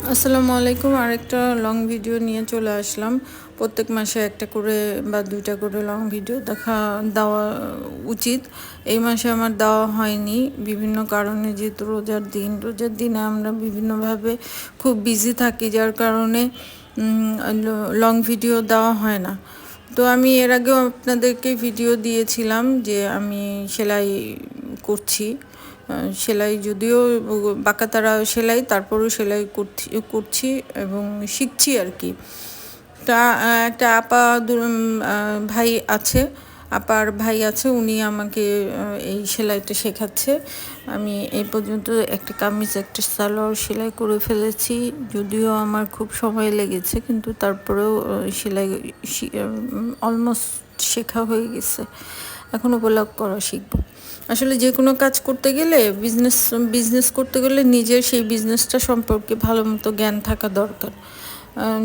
আসসালামু আলাইকুম। আরেকটা লং ভিডিও নিয়ে চলে আসলাম। প্রত্যেক মাসে একটা করে বা ২টা করে লং ভিডিও দেওয়া উচিত। এই মাসে আমার দেওয়া হয়নি বিভিন্ন কারণে, যেহেতু রোজার দিনে আমরা বিভিন্নভাবে খুব বিজি থাকি, যার কারণে লং ভিডিও দেওয়া হয় না। তো আমি এর আগেও আপনাদেরকে ভিডিও দিয়েছিলাম যে আমি সেলাই করছি। সেলাই যদিও বাঁকাতারা সেলাই, তারপরেও সেলাই করছি এবং শিখছি আর কি। তা একটা ভাই আছে, আপার ভাই আছে, উনি আমাকে এই সেলাইটা শেখাচ্ছে। আমি এই পর্যন্ত একটা কামিজ, একটা সালোয়ার সেলাই করে ফেলেছি, যদিও আমার খুব সময় লেগেছে, কিন্তু তারপরেও সেলাই অলমোস্ট শেখা হয়ে গেছে। এখনও ব্লগ করা শিখব। আসলে যে কোনো কাজ করতে গেলে, বিজনেস করতে গেলে নিজের সেই বিজনেসটা সম্পর্কে ভালো মতো জ্ঞান থাকা দরকার।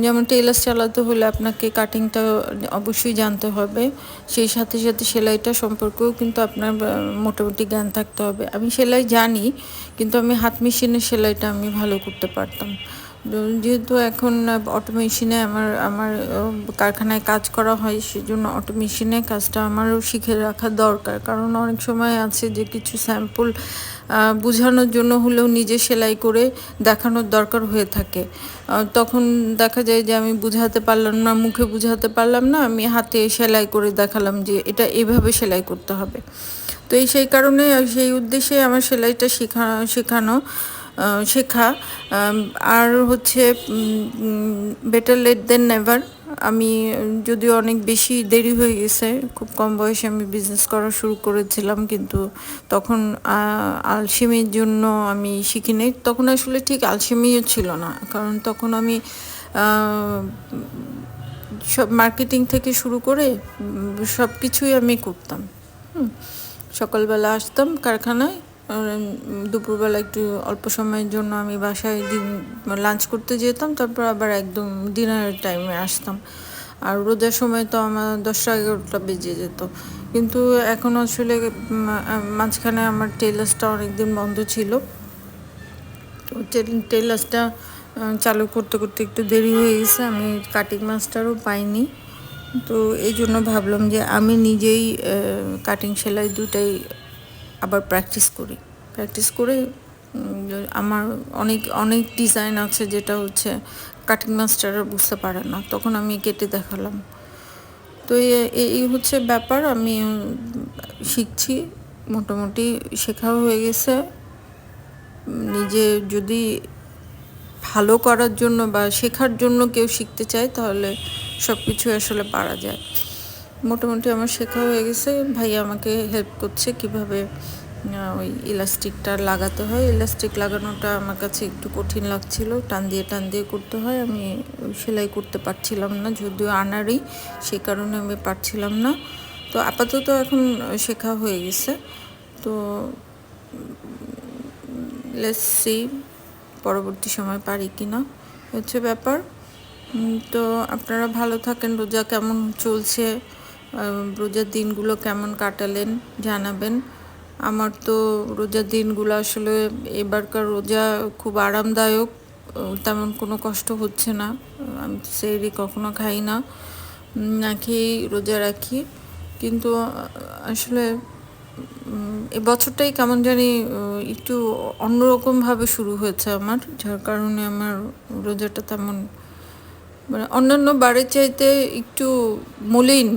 যেমন টেলার্স চালাতে হলে আপনাকে কাটিংটা অবশ্যই জানতে হবে, সেই সাথে সাথে সেলাইটা সম্পর্কেও কিন্তু আপনার মোটামুটি জ্ঞান থাকতে হবে। আমি সেলাই জানি, কিন্তু আমি হাত মেশিনের সেলাইটা আমি ভালো করতে পারতাম। যেহেতু এখন অটো মেশিনে আমার আমার কারখানায় কাজ করা হয়, সেজন্য অটো মেশিনে কাজটা আমারও শিখে রাখা দরকার। কারণ অনেক সময় আছে যে কিছু স্যাম্পল বোঝানোর জন্য হলেও নিজে সেলাই করে দেখানোর দরকার হয়ে থাকে। তখন দেখা যায় যে আমি বুঝাতে পারলাম না, মুখে বুঝাতে পারলাম না, আমি হাতে সেলাই করে দেখালাম যে এটা এভাবে সেলাই করতে হবে। তো সেই কারণে, সেই উদ্দেশ্যে আমার সেলাইটা শেখা। আর হচ্ছে বেটার লেট দেন নেভার। আমি যদিও অনেক বেশি দেরি হয়ে গেছে, খুব কম বয়সে আমি বিজনেস করা শুরু করেছিলাম, কিন্তু তখন আলসেমির জন্য আমি শিখিনি। তখন আসলে ঠিক আলসেমিও ছিল না, কারণ তখন আমি সব মার্কেটিং থেকে শুরু করে সব কিছুই আমি করতাম। সকালবেলা আসতাম কারখানায়, দুপুরবেলা একটু অল্প সময়ের জন্য আমি বাসায় লাঞ্চ করতে যেতাম, তারপর আবার একদম ডিনারের টাইমে আসতাম। আর রোজার সময় তো আমার 10টা-11টা বেজে যেত। কিন্তু এখন আসলে মাঝখানে আমার টেলার্সটা অনেকদিন বন্ধ ছিল। তো টেলার্সটা চালু করতে করতে একটু দেরি হয়ে গেছে, আমি কাটিং মাস্টারও পাইনি। তো এই জন্য ভাবলাম যে আমি নিজেই কাটিং সেলাই দুটাই আবার প্র্যাকটিস করে আমার অনেক অনেক ডিজাইন আছে যেটা হচ্ছে কাটিং মাস্টাররা বুঝতে পারে না, তখন আমি কেটে দেখালাম। তো এই হচ্ছে ব্যাপার। আমি শিখছি, মোটামুটি শেখাও হয়ে গেছে। নিজে যদি ভালো করার জন্য বা শেখার জন্য কেউ শিখতে চায়, তাহলে সব কিছু আসলে পারা যায়। মোটামুটি আমার শেখা হয়ে গেছে। ভাইয়া আমাকে হেল্প করছে কিভাবে ওই ইলাস্টিকটা লাগাতে হয়। ইলাস্টিক লাগানোটা আমার কাছে একটু কঠিন লাগছিল, টান দিয়ে করতে হয়। আমি সেলাই করতে পারছিলাম না, যদিও আনারই, সে কারণে আমি পারছিলাম না। তো আপাতত এখন শেখা হয়ে গেছে। তো লেটস সি পরবর্তী সময় পারি কিনা, হচ্ছে ব্যাপার। তো আপনারা ভালো থাকেন। রোজা কেমন চলছে, রোজার দিনগুলো কেমন কাটালেন জানাবেন। আমার তো রোজার দিনগুলো আসলে, এবারকার রোজা খুব আরামদায়ক, তেমন কোনো কষ্ট হচ্ছে না। আমি তো সেহরি কখনো খাই না, না খেয়েই রোজা রাখি। কিন্তু আসলে এ বছরটাই কেমন জানি একটু অন্যরকমভাবে শুরু হয়েছে আমার, যার কারণে আমার রোজাটা তেমন, মানে অন্যান্য বারের চাইতে একটু মলিন